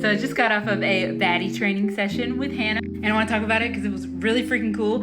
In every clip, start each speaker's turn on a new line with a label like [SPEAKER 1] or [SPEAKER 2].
[SPEAKER 1] So I just got off of a baddie training session with Hannah, and I want to talk about it because it was really freaking cool.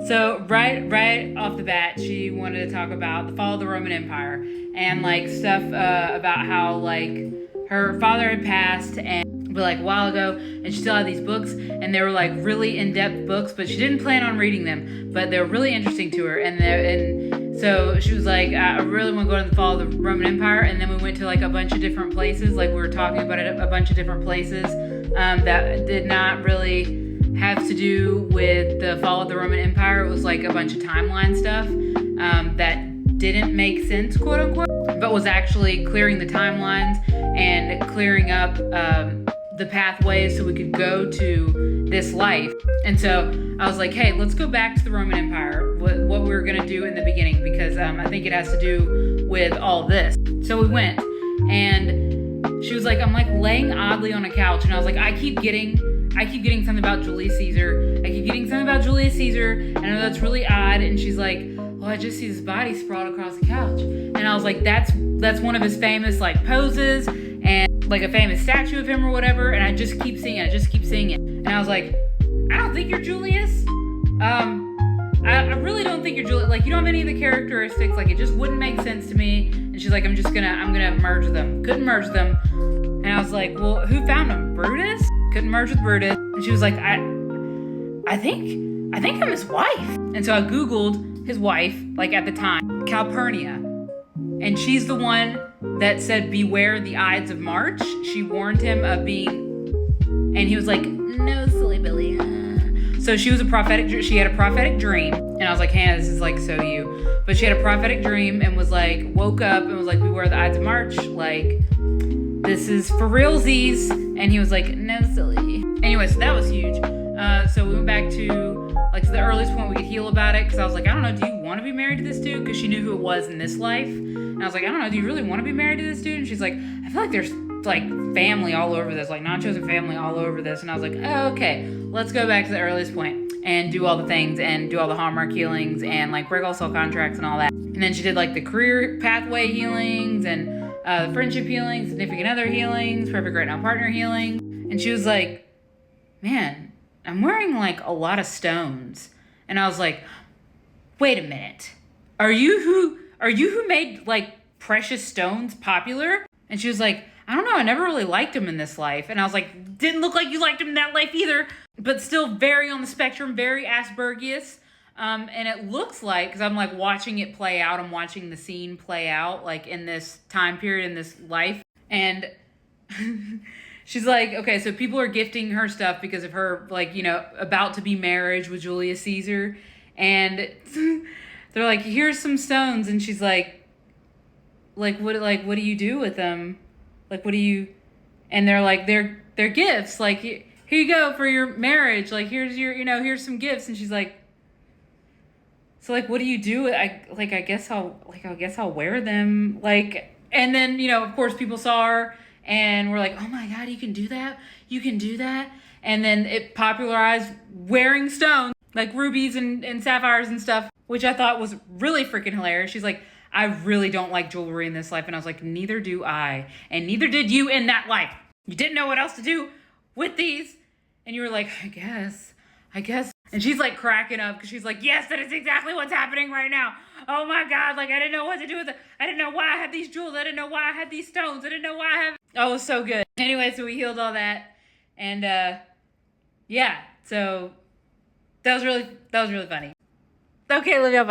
[SPEAKER 1] So right off the bat, she wanted to talk about the fall of the Roman Empire and like stuff about how like her father had passed but like a while ago, and she still had these books, and they were like really in-depth books, but she didn't plan on reading them, but they were really interesting to her. And so she was like, I really want to go to the fall of the Roman Empire. And then we went to like a bunch of different places, like we were talking about it, a bunch of different places that did not really have to do with the fall of the Roman Empire. It was like a bunch of timeline stuff that didn't make sense, quote unquote, but was actually clearing the timelines and clearing up the pathways so we could go to this life. And so I was like, hey, let's go back to the Roman Empire, what we were gonna do in the beginning, because I think it has to do with all this. So we went, and she was like, I'm like laying oddly on a couch, and I was like, I keep getting something about Julius Caesar. I know that's really odd. And she's like, well, I just see this body sprawled across the couch. And I was like, that's one of his famous like poses, and like a famous statue of him or whatever. And I just keep seeing it. And I was like, I don't think you're Julius. I really don't think you're Julius. Like, you don't have any of the characteristics. Like, it just wouldn't make sense to me. And she's like, I'm gonna merge them. Couldn't merge them. And I was like, well, who found them? Brutus? Couldn't merge with Brutus. And she was like, I think I'm his wife. And so I Googled his wife, like at the time, Calpurnia. And she's the one that said, beware the Ides of March. She warned him of being, and he was like, no, silly Billy. So she had a prophetic dream. And I was like, Hannah, this is like so you. But she had a prophetic dream and was like, woke up and was like, beware the Ides of March. Like, this is for realsies. And he was like, no, silly. Anyway, so that was huge. So we went back to like to the earliest point we could heal about it, because I was like, I don't know, do you want to be married to this dude? Because she knew who it was in this life. And I was like, I don't know, do you really want to be married to this dude? And she's like, I feel like there's like family all over this, like non-chosen family all over this. And I was like, oh, okay, let's go back to the earliest point and do all the things and do all the Hallmark healings and like break all soul contracts and all that. And then she did like the career pathway healings and friendship healings, significant other healings, perfect right now partner healing. And she was like, man, I'm wearing like a lot of stones. And I was like, wait a minute. Are you who made like precious stones popular? And she was like, I don't know, I never really liked them in this life. And I was like, didn't look like you liked them in that life either, but still very on the spectrum, very Aspergius. And it looks like, because I'm like watching it play out, I'm watching the scene play out like in this time period, in this life. And she's like, okay, so people are gifting her stuff because of her, like, you know, about to be marriage with Julius Caesar. And they're like, here's some stones. And she's like, what do you do with them? Like, what do you, and they're like, they're gifts. Like, here you go for your marriage. Like, here's your, you know, here's some gifts. And she's like, so like, what do you do? I guess I'll wear them. Like, and then, you know, of course people saw her and we're like, oh my God, you can do that? You can do that? And then it popularized wearing stones, like rubies and sapphires and stuff, which I thought was really freaking hilarious. She's like, I really don't like jewelry in this life. And I was like, neither do I. And neither did you in that life. You didn't know what else to do with these. And you were like, I guess. And she's like cracking up because she's like, yes, that is exactly what's happening right now. Oh my God, like I didn't know what to do with it. I didn't know why I had these jewels. I didn't know why I had these stones. I didn't know why I have. Oh, it was so good. Anyway, so we healed all that. And yeah, so that was really funny. Okay, Olivia, bye.